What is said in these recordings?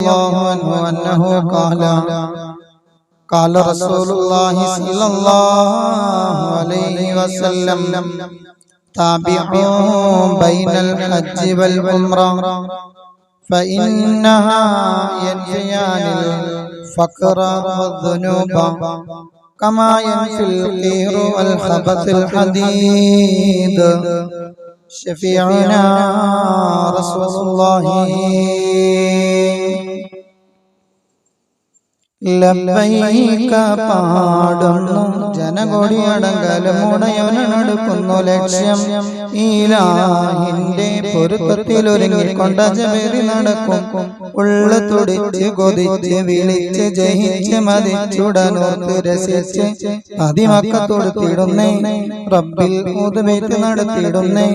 الله عنه أنه قال رسول الله صلى الله عليه وسلم تابعوا بين الحج والعمرة فإنها ينفيان الفقر والذنوب كما ينفي القير والخبث الحديد شفيعنا رسول الله ലബ്ബൈക പാടുന്നു ജനകൊടിയടങ്കലമുടയവനടുക്കുന്നു ലക്ഷ്യം ഈലാഹിന്റെ പൊരുത്തത്തിലൊരുങ്ങിക്കൊണ്ട ജബേറി നടക്കും ഉള്ള തുടിച്ച് കൊതിച്ച് വിളിച്ച് ജയിച്ച് മതിച്ചുടനോത്ത് രസിച്ച് അതിമക്കത്തൊടുത്തിടുന്നേ റബ്ബിൽ ഊതുബൈത്ത് നടത്തിയിടുന്നേ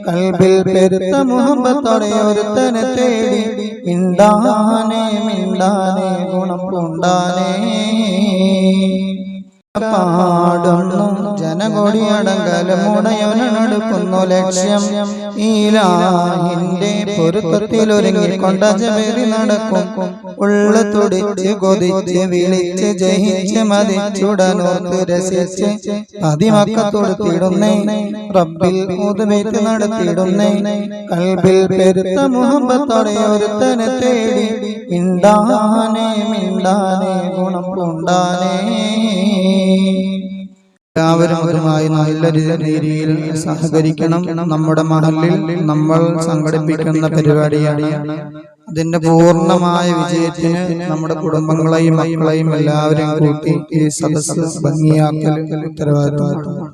കൽബിൽ പെരുത്ത മുഹബത്തോടെ ഒരുത്തനെ തേടി മിണ്ടാനേ ഗുണം പൂണ്ടാനേ പാടുന്നു ജനകൊടിയടങ്കലമുടയവനടുക്കുന്നു ലക്ഷ്യം ഈലാഹിന്റെ പൊരുത്തത്തിലൊരുങ്ങിക്കൊണ്ട ജബേറി നടക്കും ഉള്ള തുടിച്ച് കൊതിച്ച് വിളിച്ച് ജയിച്ച് മതിച്ചുടനോത്ത് രസിച്ച് അതിമക്കത്തൊടുത്തിടുന്നേ റബ്ബിൽ ഊതുബൈത്ത് നടത്തിയിടുന്നേ കൽബിൽ പെരുത്ത മുഹബത്തോടെ ഒരുത്തനെ തേടി മിണ്ടാനേ ഗുണം പൂണ്ടാനേ. എല്ലാവരും അതുമായി നല്ല രീതിയിൽ സഹകരിക്കണം. നമ്മുടെ മഹല്ലിൽ നമ്മൾ സംഘടിപ്പിക്കുന്ന പരിപാടിയാണ്. അതിന്റെ പൂർണ്ണമായ വിജയത്തിന് നമ്മുടെ കുടുംബങ്ങളെയും മക്കളെയും എല്ലാവരെയും കൂട്ടി ഈ സദസ്സ് ഭംഗിയാക്കൽ ഉത്തരവാദിത്തമാണ്.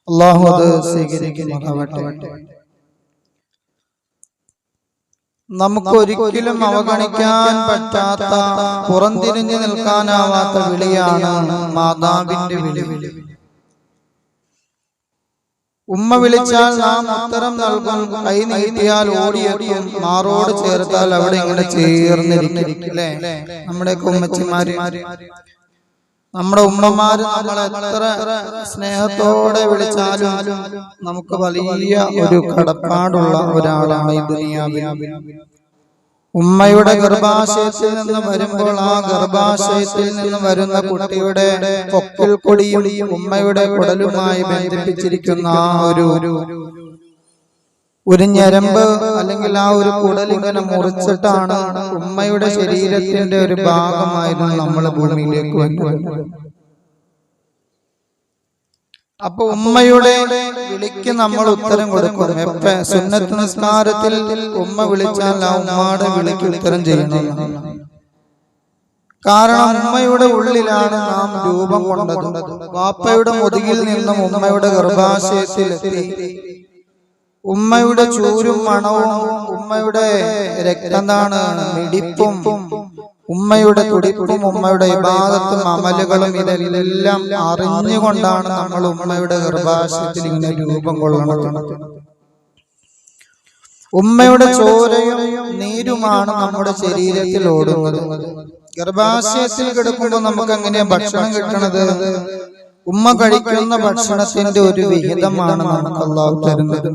അല്ലാഹു അത് സ്വീകരിക്കുമാറാവട്ടെ. നമുക്കൊരിക്കലും അവഗണിക്കാൻ പറ്റാത്ത, പുറംതിരിഞ്ഞു നിൽക്കാനാവാത്ത വിളിയാണ് മാതാവിന്റെ വിളി. ഉമ്മ വിളിച്ചാൽ നാം ഉത്തരം നൽകും, കൈ നീട്ടിയാൽ ഓടിയെത്തും, മാറോട് ചേർത്താൽ അവിടെ ഇങ്ങനെ ചേർന്നിരിക്കും. അല്ലേ? നമ്മുടെയൊക്കെ ഉമ്മച്ചിമാര്, നമ്മുടെ ഉമ്മമാര് നമ്മളെ എത്ര സ്നേഹത്തോടെ വിളിച്ചാലും നമുക്ക് വലിയ ഒരു കടപ്പാടുള്ള ഒരാളാണ് ഈ ദുനിയാവിൽ. ഉമ്മയുടെ ഗർഭാശയത്തിൽ നിന്ന് വരുമ്പോൾ ആ ഗർഭാശയത്തിൽ നിന്ന് വരുന്ന കുട്ടിയുടെ പൊക്കിൽ കൊടിയും ഉമ്മയുടെ കുടലുമായി ബന്ധിപ്പിച്ചിരിക്കുന്ന ആ ഒരു ഞരമ്പ് അല്ലെങ്കിൽ ആ ഒരു കുടൽ ഇങ്ങനെ മുറിച്ചിട്ടാണ് ഉമ്മയുടെ ശരീരത്തിന്റെ ഒരു ഭാഗമായിരുന്നു നമ്മൾ ഭൂമിയിലേക്ക് വന്നത്. അപ്പൊ ഉമ്മയുടെ വിളിക്ക് നമ്മൾ ഉത്തരം കൊടുക്കും. സുന്നത്ത് നിസ്കാരത്തിൽ ഉമ്മ വിളിച്ചാൽ ആ ഉമ്മയുടെ വിളിക്ക് ഉത്തരം ചെയ്യണം. കാരണം ഉമ്മയുടെ ഉള്ളിലാണ് നാം രൂപം കൊണ്ടത്. വാപ്പയുടെ മുതുകിൽ നിന്നും ഉമ്മയുടെ ഗർഭാശയത്തിലെത്തി ഉമ്മയുടെ ചൂരും മണവും ഉമ്മയുടെ രക്തന്താണ് മിടിപ്പും ഉമ്മയുടെ തുടിപ്പും ഉമ്മയുടെ ഇബാദത്തും അമലുകളും ഇതെല്ലാം അറിഞ്ഞുകൊണ്ടാണ് നമ്മൾ ഉമ്മയുടെ ഗർഭാശയത്തിൽ ഇങ്ങനെ രൂപം കൊള്ളണത്. ഉമ്മയുടെ ചോരയും നീരുമാണ് നമ്മുടെ ശരീരത്തിൽ ഓടുന്നത്. ഗർഭാശയത്തിൽ കിടക്കുമ്പോൾ നമുക്ക് എങ്ങനെയാ ഭക്ഷണം കിട്ടണത്? ഉമ്മ കഴിക്കുന്ന ഭക്ഷണത്തിന്റെ ഒരു വിഹിതമാണ് നമുക്ക് അല്ലാഹു തരുന്നത്.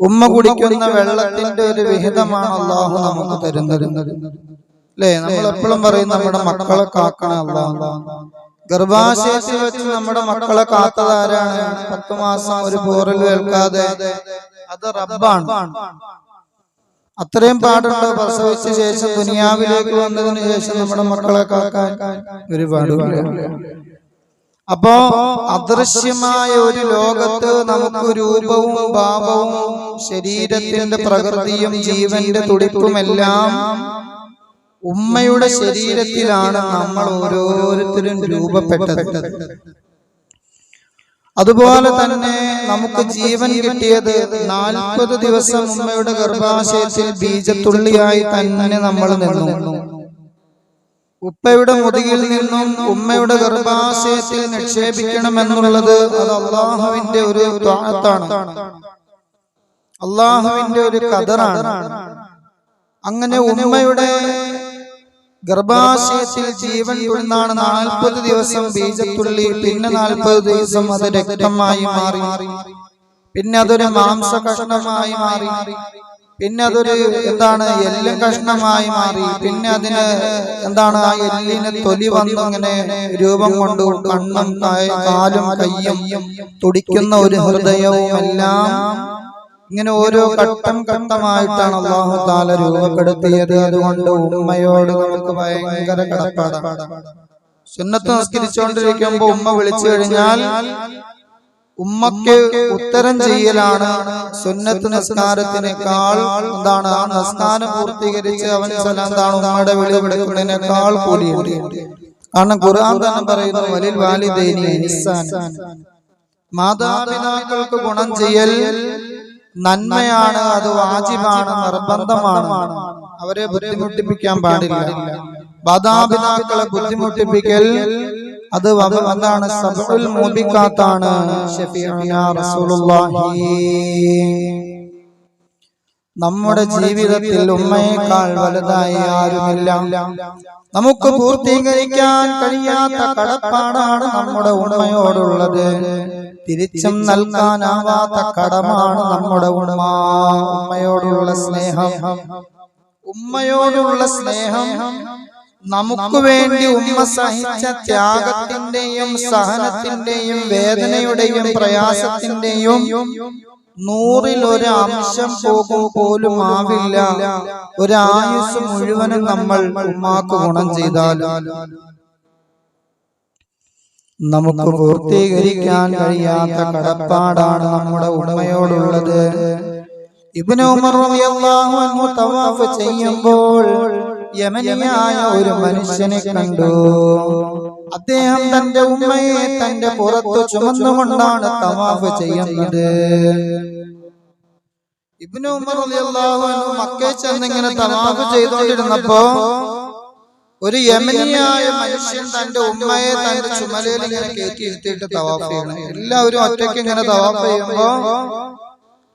ഉമ്മ കുടിക്കുന്ന വെള്ളത്തിന്റെ ഒരു വിഹിതമാണ് അല്ലാഹു നമുക്ക് തരുന്നത്. അല്ലേ? നമ്മൾ എപ്പോഴും പറയും നമ്മുടെ മക്കളെ കാക്കണം അല്ലാഹു. ഗർഭാശയത്തിൽ വെച്ച് നമ്മുടെ മക്കളെ കാത്തതാരാണ്? 10 മാസം ഒരു പോറൽ കേൾക്കാതെ, അത് റബ്ബാണ്. അത്രയും പാടുണ്ട്. പ്രസവിച്ച ശേഷം ദുനിയാവിലേക്ക് വന്നതിന് ശേഷം നമ്മുടെ മക്കളെ കാക്കാൻ ഒരു പാടില്ല. അപ്പോ അദൃശ്യമായ ഒരു ലോകത്ത് നമുക്ക് രൂപവും ഭാവവും ശരീരത്തിന്റെ പ്രകൃതിയും ജീവന്റെ തുടിപ്പുമെല്ലാം ഉമ്മയുടെ ശരീരത്തിലാണ് നമ്മൾ ഓരോരുത്തരും രൂപപ്പെട്ടത്. അതുപോലെ തന്നെ നമുക്ക് ജീവൻ കിട്ടിയത് 40 ദിവസം ഉമ്മയുടെ ഗർഭാശയത്തിൽ ബീജത്തുള്ളിയായി തന്നെ നമ്മൾ നിന്നു. ഉപ്പയുടെ മുതുകിൽ നിന്നും ഉമ്മയുടെ ഗർഭാശയത്തിൽ നിക്ഷേപിക്കണമെന്നുള്ളത് അത് അള്ളാഹുവിന്റെ ഒരു ത്വാഅത്താണ്, അള്ളാഹുവിന്റെ ഒരു ഖദറാണ്. അങ്ങനെ ഉമ്മയുടെ ഗർഭാശയത്തിൽ ജീവൻ തുള്ളിനാണ് 40 ദിവസം ബീജത്തുള്ളി, പിന്നെ 40 ദിവസം അത് രക്തമായി മാറി, പിന്നെ അതൊരു മാംസ കഷ്ണമായി മാറി, പിന്നെ അതൊരു എന്താണ് എല്ലും കഷ്ണമായി മാറി. പിന്നെ അതിന് എന്താണ് ആ എല്ലിന് തൊലി വന്നു ഇങ്ങനെ രൂപം കൊണ്ടു, കണ്ണും കാലും കയ്യും തുടിക്കുന്ന ഒരു ഹൃദയവും എല്ലാം ഇങ്ങനെ ഓരോ ഘട്ടം ഘട്ടമായിട്ടാണ് അല്ലാഹു തആല രൂപപ്പെടുത്തിയത്. അതുകൊണ്ട് ഉമ്മയോട് നമുക്ക് ഭയങ്കര കടപ്പാടാണ്. സുന്നത്ത് നിസ്കരിച്ചുകൊണ്ടിരിക്കുമ്പോ ഉമ്മ വിളിച്ചു കഴിഞ്ഞാൽ ഉമ്മക്ക് ഉത്തരം ചെയ്യലാണ് സുന്നത്ത് നിസ്കാരത്തിനേക്കാൾ എന്താണ് ആ നിസ്കാരം പൂർത്തീകരിച്ച് അവൻ എന്താണ് ഉമ്മയുടെ വിളി വിളിക്കുന്നതിനേക്കാൾ കൂടിയുണ്ട്. കാരണം ഖുർആൻ തന്നെ പറയുന്നു വലിൽ വാലിദൈനി ഇഹ്സാൻ, മാതാപിതാക്കൾക്ക് ഗുണം ചെയ്യൽ നന്മയാണ്, അത് വാജിബാണ്, നിർബന്ധമാണ്. അവരെ ബുദ്ധിമുട്ടിപ്പിക്കാൻ പാടില്ല. മാതാപിതാക്കളെ ബുദ്ധിമുട്ടിപ്പിക്കൽ അത് എന്താണ് സബഉൽ മൂബിഖാത്താണ്. ശഫീഉനാ റസൂലുള്ളാഹി നമ്മുടെ ജീവിതത്തിൽ ഉമ്മയേക്കാൾ വലുതായി ആരുമില്ല. നമുക്ക് പൂർത്തീകരിക്കാൻ കഴിയാത്ത കടപ്പാടാണ് നമ്മുടെ ഉമ്മയോടുള്ളത്. തിരിച്ചും നൽകാനാവാത്ത കടമാണ് നമ്മുടെ ഉമ്മയോടുള്ള സ്നേഹം. ഉമ്മയോടുള്ള സ്നേഹം നമുക്ക് വേണ്ടി ഉമ്മ സഹിച്ച ത്യാഗത്തിന്റെയും സഹനത്തിന്റെയും വേദനയുടെയും പ്രയാസത്തിന്റെയും 100ൽ ഒരു അംശം പോലും ആവില്ല. ഒരായുസ് മുഴുവനും നമ്മൾ ഉമ്മാക്ക് ഗുണം ചെയ്താലും നമുക്ക് പൂർത്തീകരിക്കാൻ കഴിയാത്ത കടപ്പാടാണ് നമ്മുടെ ഉമ്മയോടുള്ളത്. ഇബ്നു ഉമർ റളിയല്ലാഹു അൻഹു തവാഫ് ചെയ്യുമ്പോൾ യമനിയായ ഒരു മനുഷ്യനെ കണ്ടു. അദ്ദേഹം തന്റെ ഉമ്മയെ തന്റെ പുറത്തു ചുമന്നുകൊണ്ടാണ് തവാഫ് ചെയ്യുന്നത്. ഇബ്നു ഉമർ റളിയല്ലാഹു അൻഹു മക്കയിൽ ചെന്നിങ്ങനെ തവാഫ് ചെയ്തുകൊണ്ടിരുന്നപ്പോ ഒരു യമനിയായ മനുഷ്യൻ തന്റെ ഉമ്മയെ തന്റെ ചുമലയിൽ ഇങ്ങനെ കയറ്റി ഇരുത്തിയിട്ട് തവാഫ് ചെയ്യണം. എല്ലാവരും ഒറ്റയ്ക്ക് ഇങ്ങനെ തവാഫ് ചെയ്യുമ്പോ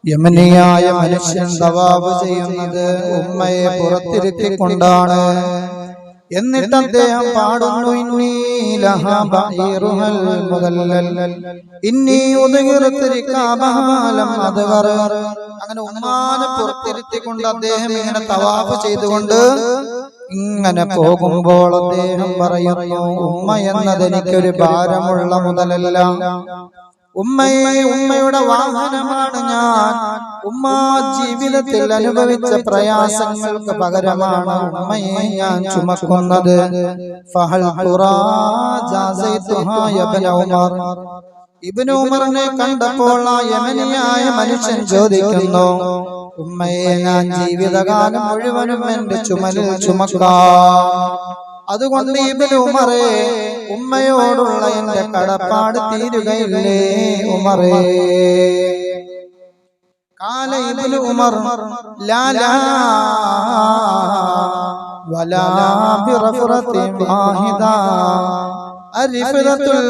യമനിയായ മനുഷ്യൻ തവാഫ് ചെയ്യുന്നത് ഉമ്മയെ പുറത്തിരുത്തിക്കൊണ്ടാണ്. എന്നിട്ട് അദ്ദേഹം പാടുന്നു ഇന്നി ലഹാ ബഈറുഹൽ മുദല്ലൽ ഇന്നി ഉദ്ഗിറതു റികാബഹാലം അദ്ഗർ. അങ്ങനെ ഉമ്മാനെ പുറത്തിരുത്തിക്കൊണ്ട് അദ്ദേഹം ഇങ്ങനെ തവാഫ് ചെയ്തുകൊണ്ട് ഇങ്ങനെ പോകുമ്പോൾ അദ്ദേഹം പറയുന്നു ഉമ്മ എന്നത് എനിക്കൊരു ഭാരമുള്ള മുതലല്ല, ഉമ്മയുടെ വാഹനമാണ് ഞാൻ. ഉമ്മ ജീവിതത്തിൽ അനുഭവിച്ച പ്രയാസങ്ങൾക്ക് പകരമാണ് ഉമ്മയെ ഞാൻ ചുമക്കുന്നത്. ഫഹൽ തുറാ ജാസൈതുഹാ ഇബ്നു ഉമർ. ഇബ്നു ഉമറിനെ കണ്ടപ്പോൾ ആ യമനിയായ മനുഷ്യൻ ചോദിക്കുന്നു ഉമ്മയെ ഞാൻ ജീവിതകാലം മുഴുവനും എന്റെ ചുമലിൽ ചുമക്കാം. അതുകൊണ്ട് ഇബ്നു ഉമറേ ഉമ്മയോടുള്ള എന്റെ കടപ്പാട് തീരുകയില്ലേ ഉമറേ? കാല ഇബ്നു ഉമർ ലാ ലാ വലാ ബിറഫറത്തിൻ വാഹിദാ അരിഫറത്തുൽ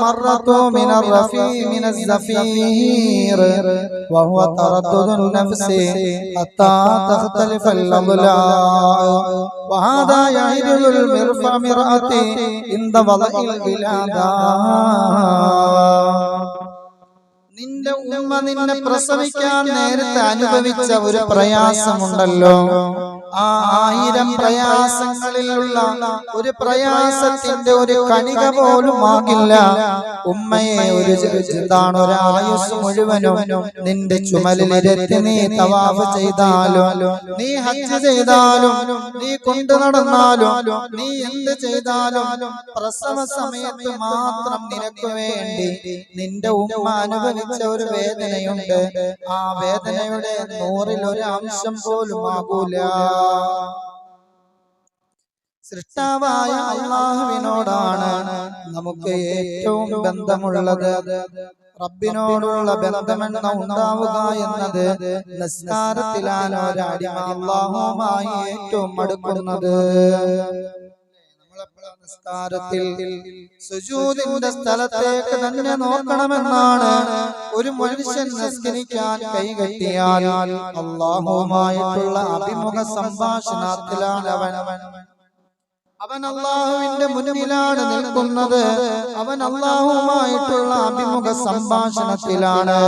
മറത്തു മിനർ റഫീ മിനസ് സഫീർ വഹുവ തറദ്ദുദുൻ നഫ്സി ഹത്താ തഖ്തലിഫൽ അദ്ലാ വഹാദാ യഹിദുൽ മിർഫഅ മിർഅതി ഇൻദ വദഇൽ വിലാദാ. നിന്റെ ഉമ്മ നിന്നെ പ്രസവിക്കാൻ നേരത്തെ അനുഭവിച്ച ഒരു പ്രയാസമുണ്ടല്ലോ, ആ 1000 പ്രയാസങ്ങളിലുള്ള ഒരു പ്രയാസത്തിന്റെ ഒരു കണിക പോലും ആകില്ല ഉമ്മയെ ഒരു ആയുസ് മുഴുവനും നിന്റെ ചുമലിലിരുത്തി നീ തവാഫ് ചെയ്താലും, നീ ഹജ്ജ് ചെയ്താലും, നീ കൊണ്ടു നടന്നാലും, നീ എന്ത് ചെയ്താലും പ്രസവ സമയത്ത് മാത്രം നിനക്ക് വേണ്ടി നിന്റെ ഉമ്മ അനുഭവിച്ച ഒരു വേദനയുണ്ട്. ആ വേദനയുടെ 100ൽ ഒരു അംശം പോലും ആകൂല. സൃഷ്ടാവായ അല്ലാഹുവിനോടാണ് നമുക്ക് ഏറ്റവും ബന്ധമുള്ളത്. റബ്ബിനോടുള്ള ബന്ധമെന്ന ഉണ്ടാവുക എന്നത് നിസ്കാരത്തിലാണ് ഒരടിമ അല്ലാഹുവുമായി ഏറ്റവും അടുക്കുന്നത്. നിസ്കാരത്തിൽ സുജൂദിന്റെ സ്ഥലത്തേക്ക് തന്നെ നോക്കണമെന്നാണ്. ഒരു മനുഷ്യൻ നിസ്കരിക്കാൻ കൈകെട്ടിയാൽ അല്ലാഹുവുമായിട്ടുള്ള അഭിമുഖ സംഭാഷണത്തിലാണ് അവൻ അല്ലാഹുവിന്റെ മുന്നിലാണ് നിൽക്കുന്നത്. അവൻ അല്ലാഹുവുമായിട്ടുള്ള അഭിമുഖ സംഭാഷണത്തിലാണ്.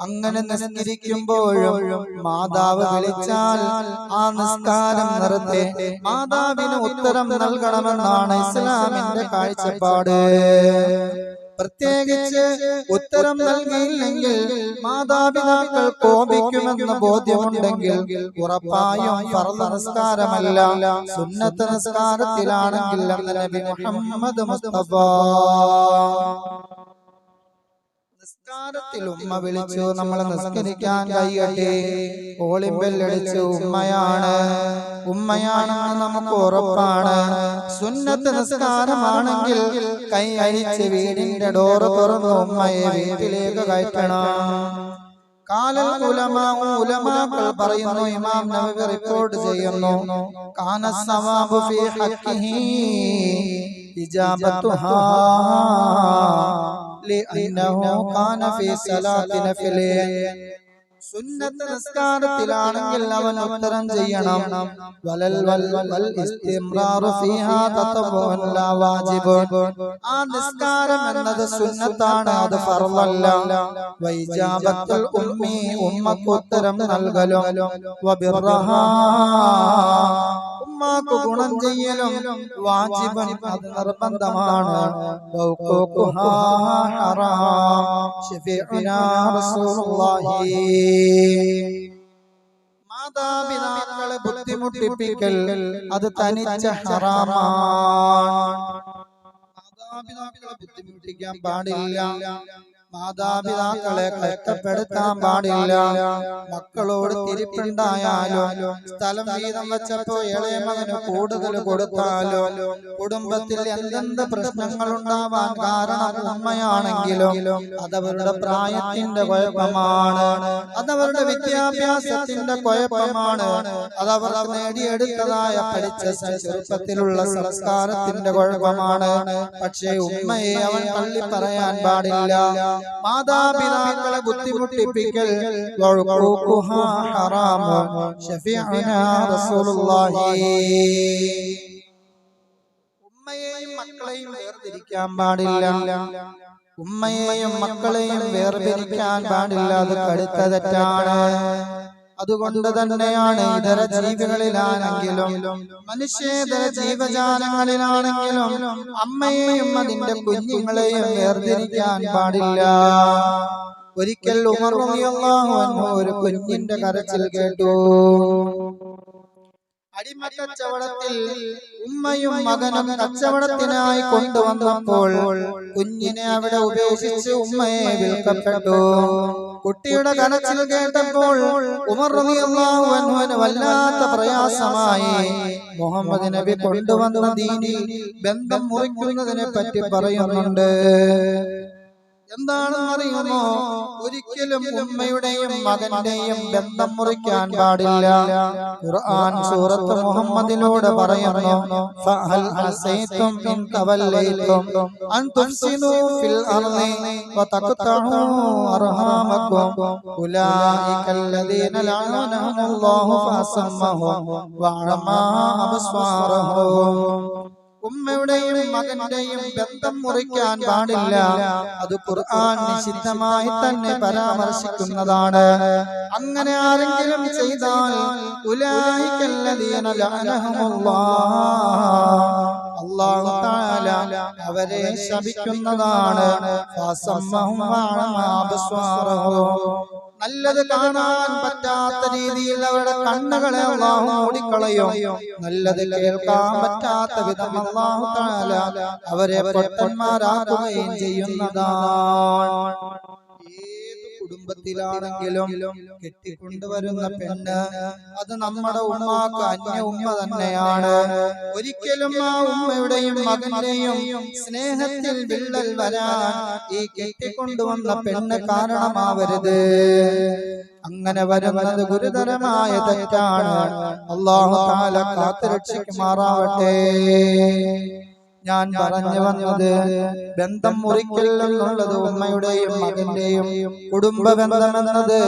അങ്ങനെ നിസ്കരിക്കുമ്പോഴും മാതാവ് വിളിച്ചാൽ ആ നിസ്കാരം നിർത്തി മാതാവിന് ഉത്തരം നൽകണമെന്നാണ് ഇസ്ലാമിന്റെ കാഴ്ചപ്പാട്. പ്രത്യേകിച്ച് ഉത്തരം നൽകിയില്ലെങ്കിൽ മാതാപിതാക്കൾ കോപിക്കുമെന്ന് ബോധ്യമുണ്ടെങ്കിൽ ഉറപ്പായും ഫർള് നിസ്കാരമല്ല, സുന്നത്ത് നിസ്കാരത്തിലാണെങ്കിൽ എന്ന് നബി മുഹമ്മദ് മുസ്തഫ. നിസ്കാരത്തിൽ ഉമ്മ വിളിച്ചു, നമ്മൾ നിസ്കരിക്കാൻ കഴിയട്ടെ. ഓളിമ്പെല്ലടിച്ചു, ഉമ്മയാണെന്ന് നമുക്ക് ഉറപ്പാണ്. സുന്നത്ത് നിസ്കാരമാണെങ്കിൽ കൈ അഴിച്ച് വീടിന്റെ ഡോറ് തുറന്ന് ഉമ്മയെ വീട്ടിലേക്ക് കയറ്റണം. ഉലമാക്കൾ പറയുന്നു, ഇമാം നവവി റിപ്പോർട്ട് ചെയ്യുന്നു, കാന സവാബു ഫീ ഹഖ്ഖിഹി ഇജാബത്തുഹാ ലിഅന്നഹു കാന ഫീ സലാത്തി നഫ്ലി. സുന്നത്ത് നിസ്കാരത്തിലാണെങ്കിൽ അവൻ ഉത്തരം ചെയ്യണം. വൽ ഇസ്തിംറാറു ഫീഹാ തതവ്വുൻ ലാ വാജിബുൻ. ആ നിസ്കാരം എന്നത് സുന്നത്താണ്, അത് ഫർളല്ല. വൈജാബത്തുൽ ഉമ്മി, ഉമ്മക്ക് ഉത്തരം നൽകലും. വബിർറഹാ, ഉമ്മാക്ക് ഗുണം ചെയ്യലും വാജിബൻ, അത് നിർബന്ധമാണ്. വൗഖൂഖുഹാ ഹറാം. ശഫീഉനാ റസൂലുള്ളാഹി. മാതാപിതാക്കളെ ബുദ്ധിമുട്ടിപ്പിക്കൽ അത് തനിച്ച ഹറാമാണ്. മാതാപിതാക്കളെ ബുദ്ധിമുട്ടിക്കാൻ പാടില്ല, മാതാപിതാക്കളെ കഷ്ടപ്പെടുത്താൻ പാടില്ല. മക്കളോട് തിരിപ്പുണ്ടായാലോ, സ്ഥലം വീതം വെച്ചപ്പോ ഇളയ മകന് കൂടുതൽ കൊടുത്താലോ, കുടുംബത്തിൽ എന്തെന്ത് പ്രശ്നങ്ങൾ ഉണ്ടാവാൻ കാരണം ഉമ്മയാണെങ്കിലും അതവരുടെ പ്രായത്തിന്റെ കുഴപ്പമാണ്, അതവരുടെ വിദ്യാഭ്യാസത്തിന്റെ കുഴപ്പമാണ്, അതവർക്ക് നേടിയെടുത്തതായ പഠിച്ച ചെറുപ്പത്തിലുള്ള സംസ്കാരത്തിന്റെ കുഴപ്പമാണ്. പക്ഷേ ഉമ്മയെ അവൻ തള്ളി പറയാൻ പാടില്ല. മാതാപിതാക്കളെ ബുദ്ധിമുട്ടിപ്പിക്കൽ ഉമ്മയെയും മക്കളെയും വേർതിരിക്കാൻ പാടില്ല, ഉമ്മയെയും മക്കളെയും വേർതിരിക്കാൻ പാടില്ല, അത് കടുത്ത തെറ്റാണ്. അതുകൊണ്ട് തന്നെയാണ് ഇതര ജീവികളിലാണെങ്കിലും മനുഷ്യേതര ജീവജാലങ്ങളിലാണെങ്കിലും അമ്മയെയും അതിന്റെ കുഞ്ഞുങ്ങളെയും വേർതിരിക്കാൻ പാടില്ല. ഒരിക്കൽ ഉമർ റളിയല്ലാഹു അൻഹു ഒരു കുഞ്ഞിന്റെ കരച്ചിൽ കേട്ടു. അടിമക്കച്ചവടത്തിൽ ഉമ്മയും മകനും കച്ചവടത്തിനായി കൊണ്ടുവന്നപ്പോൾ കുഞ്ഞിനെ അവിടെ ഉപേക്ഷിച്ച് ഉമ്മയെ വിൽക്കപ്പെട്ടു. കുട്ടിയുടെ കരച്ചിൽ കേട്ടപ്പോൾ ഉമർ റളിയല്ലാഹു അൻഹുവിന് വല്ലാത്ത പ്രയാസമായി. മുഹമ്മദ് നബി കൊണ്ടുവന്ന ദീനിൽ ബന്ധം മുറിക്കുന്നതിനെ പറ്റി പറയുന്നുണ്ട്. എന്താണെന്ന് അറിയുമോ? ഒരിക്കലും ഉമ്മയുടെയും മകന്റെയും ബന്ധം മുറിക്കാൻ പാടില്ല. ഖുർആൻ സൂറത്ത് മുഹമ്മദിലൂടെ പറയുന്നു, ഫഹൽ അസൈതും ഇൻ തവല്ലൈതും അൻ തുഫ്സിദൂ ഫിൽ അർളി വതഖതഉ അർഹാമകും ഉലൈകല്ലദീന ലഅനഹുമുല്ലാഹു ഫഅസമ്മഹും വഅമാ അബ്സ്വാറഹും. ഉമ്മയുടെയും മകന്റെയും ബന്ധം മുറിക്കാൻ പാടില്ല. അത് ഖുർആൻ നിഷിദ്ധമായി തന്നെ പരാമർശിക്കുന്നതാണ്. അങ്ങനെ ആരെങ്കിലും ചെയ്താൽ ഉലൈകല്ലദീന ലഅനഹുമുല്ലാഹ്, അല്ലാഹു തആല അവരെ ശപിക്കുന്നതാണ്. ഫഅസമ്മഹും വഅമാ അബ്സ്വാറഹും, നല്ലത് കാണാൻ പറ്റാത്ത രീതിയിൽ അവരുടെ കണ്ണുകളെ അല്ലാഹു മൂടിക്കളയും. നല്ലത് കേൾക്കാൻ പറ്റാത്ത വിധം അല്ലാഹു തആല അവരെ പൊട്ടന്മാരാക്കുകയും ചെയ്യുന്നതാണ്. ഏത് കുടുംബത്തിലാണെങ്കിലും കെട്ടിക്കൊണ്ടുവരുന്ന പെണ്ണ് അത് നമ്മുടെ ഉമ്മാക്ക് അന്യ ഉമ്മ തന്നെയാണ്. ഒരിക്കലും ആ ഉമ്മയുടെയും മകന്റെയും സ്നേഹത്തിൽ വിള്ളൽ വരാൻ ഈ കെട്ടിക്കൊണ്ടുവന്ന പെണ്ണ് കാരണമാവരുത്. അങ്ങനെ വരുന്നത് ഗുരുതരമായ തെറ്റാണ്. അല്ലാഹു തആല കാത്തുരക്ഷിക്കുമാറാവട്ടെ. ഞാൻ പറഞ്ഞു വന്നത് ബന്ധം മുറിക്കൽ എന്നുള്ളത് ഉമ്മയുടെയും മകന്റെയും കുടുംബ ബന്ധമെന്നത്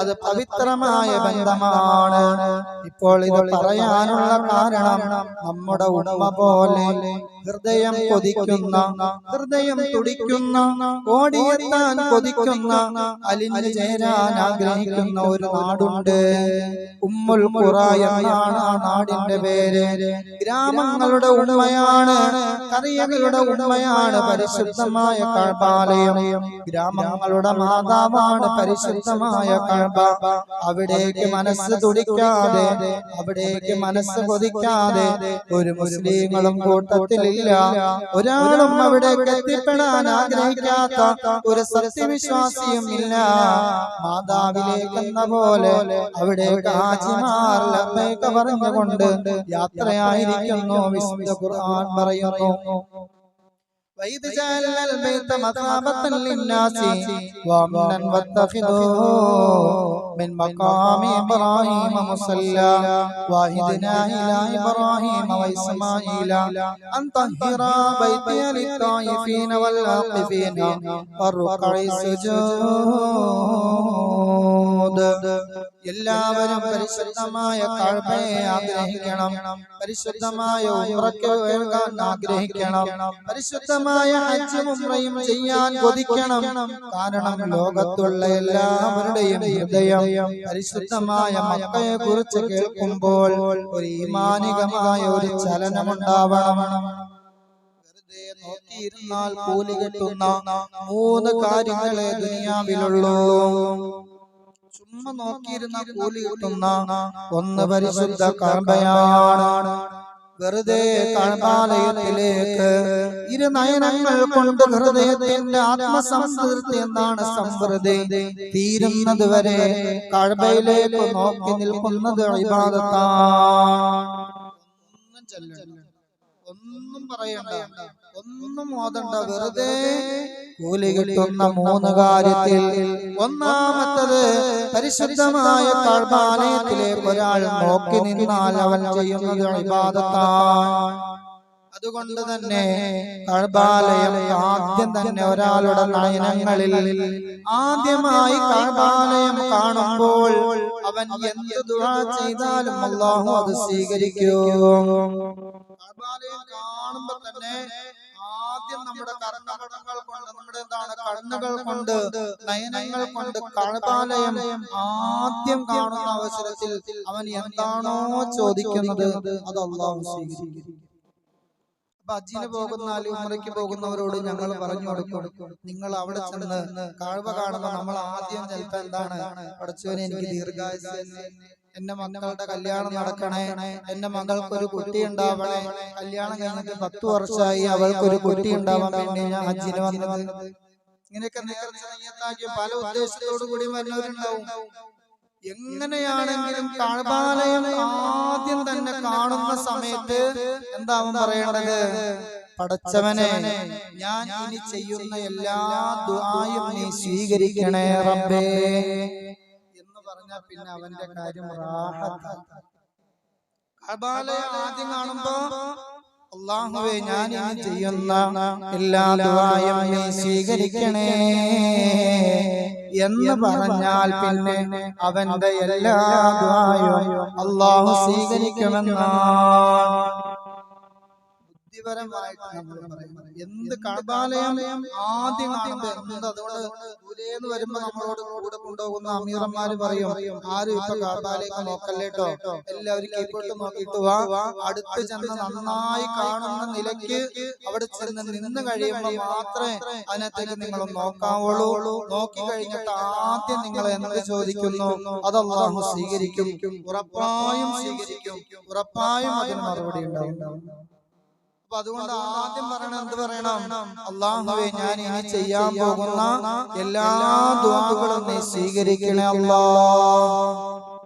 അത് പവിത്രമായ ബന്ധമാണ്. ഇപ്പോൾ ഇത് പറയാനുള്ള കാരണം നമ്മുടെ ഉമ്മ പോലെ ഹൃദയം കൊതിക്കുന്ന, ഹൃദയം തുടിക്കുന്ന, ഓടിയെത്താൻ കൊതിക്കുന്ന, അലിഞ്ഞു ചേരാൻ ആഗ്രഹിക്കുന്ന ഒരു നാടുണ്ട്. ഉമ്മുൽ ഖുറ എന്നാണ് ആ നാടിന്റെ പേര്. ഗ്രാമങ്ങളുടെ ഉമ്മയാണ്, കറിയകളുടെ ഉമ്മയാണ് പരിശുദ്ധമായ കഅബാലയം. ഗ്രാമങ്ങളുടെ മാതാവാണ് പരിശുദ്ധമായ കഅബ. അവിടേക്ക് മനസ്സ് തുടിക്കാതെ, അവിടേക്ക് മനസ്സ് കൊതിക്കാതെ ഒരു മുസ്ലിങ്ങളും കൂട്ടത്തിലില്ല. ഒരാളും അവിടേക്ക് എത്തിപ്പെടാൻ ആഗ്രഹിക്കാത്ത ഒരു സത്യവിശ്വാസിയും ഇല്ല. മാതാവിലേക്കെന്ന പോലെ അവിടേക്ക് ഹാജിമാർ ലബ്ബൈക പറഞ്ഞുകൊണ്ട് യാത്രയായിരിക്കുന്നു. വിശുദ്ധ ഖുർആൻ പറയുന്നു, وَإِذْ جَعَلْنَا الْبَيْتَ مَثَابَةً لِلنَّاسِ وَأَمْنًا وَاتَّخِذُوا مِنْ مَقَامِ إِبْرَاهِيمَ مُصَلًّى وَعَهِدْنَا إِلَى إِبْرَاهِيمَ وَإِسْمَاعِيلَ أَنْ طَهِّرَا بَيْتِيَ لِلطَّائِفِينَ وَالْعَاكِفِينَ وَالرُّكَّعِ السُّجُودِ. എല്ലാവരും പരിശുദ്ധമായ കഅബയെ ആഗ്രഹിക്കണം, പരിശുദ്ധമായ ഉംറയ്ക്ക് പോകാൻ ആഗ്രഹിക്കണം, പരിശുദ്ധമായ ഹജ്ജും ഉംറയും ചെയ്യാൻ കൊതിക്കണം. കാരണം ലോകത്തുള്ള എല്ലാവരുടെയും ഹൃദയം പരിശുദ്ധമായ മക്കയെ കുറിച്ച് കേൾക്കുമ്പോൾ ഒരു ഈമാനികമായ ഒരു ചലനമുണ്ടാവണം. വെറുതെ നോക്കിയിരുന്നാൽ കൂലി കിട്ടുന്ന 3 കാര്യങ്ങളെ ദുനിയാവിലുള്ളൂ. ചുമ്മാ നോക്കിയിരുന്ന കൂലി കിട്ടുന്ന ഒന്ന് പരിശുദ്ധ കഅബയാണ്. വെറുതെ കഅബാലയത്തിലേക്ക് ഇരുനയനങ്ങൾ കൊണ്ട് ഹൃദയത്തിന്റെ ആത്മസംതൃപ്തി എന്താണ് സംതൃപ്തി തീരുന്നത് വരെ കഅബയിലേക്ക് നോക്കി നിൽക്കുന്നത് ഇബാദത്താണ്. ഒന്നും പറയണ്ട, ഒന്നും ഓതണ്ട, വെറുതെ കൂലി കിട്ടുന്ന 3 കാര്യത്തിൽ ഒന്നാമത്തത് പരിശുദ്ധമായ കഅബാലയത്തിലേക്ക് ഒരാൾ നോക്കി നിന്നാൽ അവൻ ചെയ്യുന്നത് ഇബാദത്താണ്. അതുകൊണ്ട് തന്നെ കഅബാലയം ആദ്യം തന്നെ ഒരാളുടെ നയനങ്ങളിൽ ആദ്യമായി കഅബാലയം കാണുമ്പോൾ അവൻ എന്ത് ദുആ ചെയ്താലും അല്ലാഹു അത് സ്വീകരിക്കും. കഅബാലയം കാണുമ്പോൾ തന്നെ ആദ്യം നമ്മുടെ കർണപടങ്ങൾ കൊണ്ട്, നമ്മുടെ എന്താണ് കണ്ണുകൾ കൊണ്ട്, നയനങ്ങൾ കൊണ്ട് കഅബാലയം ആദ്യം കാണുന്ന അവസരത്തിൽ അവൻ എന്താണോ ചോദിക്കുന്നത് അത് അല്ലാഹു സ്വീകരിക്കും. ഹജ്ജിന് പോകുന്ന ഉംറയ്ക്ക് പോകുന്നവരോട് ഞങ്ങൾ പറഞ്ഞു കൊടുക്കും, നിങ്ങൾ അവിടെ ചെന്ന് കഅബ കാണുമ്പോൾ നമ്മൾ ആദ്യം ചിലപ്പോ എന്താണ്, പടച്ചോനെ എനിക്ക് ദീർഘായുസ്സ്, എന്റെ മക്കളുടെ കല്യാണം നടക്കണേ, എന്റെ മകൾക്കൊരു കുട്ടി ഉണ്ടാവണേ, കല്യാണം കഴിഞ്ഞിട്ട് 10 വർഷമായി അവൾക്കൊരു കുട്ടി ഉണ്ടാവാൻ വേണ്ടി ഞാൻ ഹജ്ജിന് വന്നത്. ഇങ്ങനെയൊക്കെ നേർച്ചയാക്കി പല ഉദ്ദേശത്തോടു കൂടി വരുന്നവരുണ്ടാവും. എങ്ങനെയാണെങ്കിലും കഅബാലയം ആദ്യം തന്നെ കാണുന്ന സമയത്ത് എന്താവും പറയേണ്ടത്? പടച്ചവനെ, ഞാൻ ഇനി ചെയ്യുന്ന എല്ലാ ദുആയും നീ സ്വീകരിക്കണേ റബ്ബേ എന്ന് പറഞ്ഞാൽ പിന്നെ അവന്റെ കാര്യം റാഹത്താണ്. കഅബാലയം ആദ്യം കാണുമ്പോ അല്ലാഹുവേ, ഞാൻ ഇനി ചെയ്യുന്ന എല്ലാ ദുആയും നീ സ്വീകരിക്കണേ എന്ന് പറഞ്ഞാൽ പിന്നെ അവന്റെ എല്ലാ ദുആയും അല്ലാഹു സ്വീകരിക്കുമെന്നാണ് ബുദ്ധിപരമായിട്ട് നമ്മൾ പറയുന്നത്. എന്ത് കഅബാലയം ആദ്യം കാണുമ്പോൾ എന്ത്, അതുകൊണ്ട് ദൂരേന്ന് വരുമ്പോ നമ്മളോട് കൂടെ കൊണ്ടുപോകുന്ന അമീറന്മാര് പറയും, ആരും ഇപ്പൊ കഅബയിലേക്ക് നോക്കല്ലേട്ടോ, എല്ലാവരും കീഴ്പോട്ട് നോക്കിയിട്ട് വാ, അടുത്ത് ചെന്ന് നന്നായി കാണുന്ന നിലയ്ക്ക് അവിടെ ചെന്ന് നിന്ന് കഴിയുമ്പോൾ മാത്രമേ അതിനകത്തേക്ക് നിങ്ങൾ നോക്കാവുള്ളൂ. നോക്കി കഴിഞ്ഞിട്ട് ആദ്യം നിങ്ങൾ എന്ത് ചോദിക്കുന്നു അത് അല്ലാഹു സ്വീകരിക്കും, ഉറപ്പായും സ്വീകരിക്കും, ഉറപ്പായും അതിന് മറുപടി ഉണ്ടാവും. അപ്പൊ അതുകൊണ്ട് ആദ്യം പറയണം, എന്ത് പറയണം? അല്ലാഹുവേ, ഞാൻ ഇനി ചെയ്യാൻ പോകുന്ന എല്ലാ ദുആകളും നീ സ്വീകരിക്കണേ അല്ലാഹ്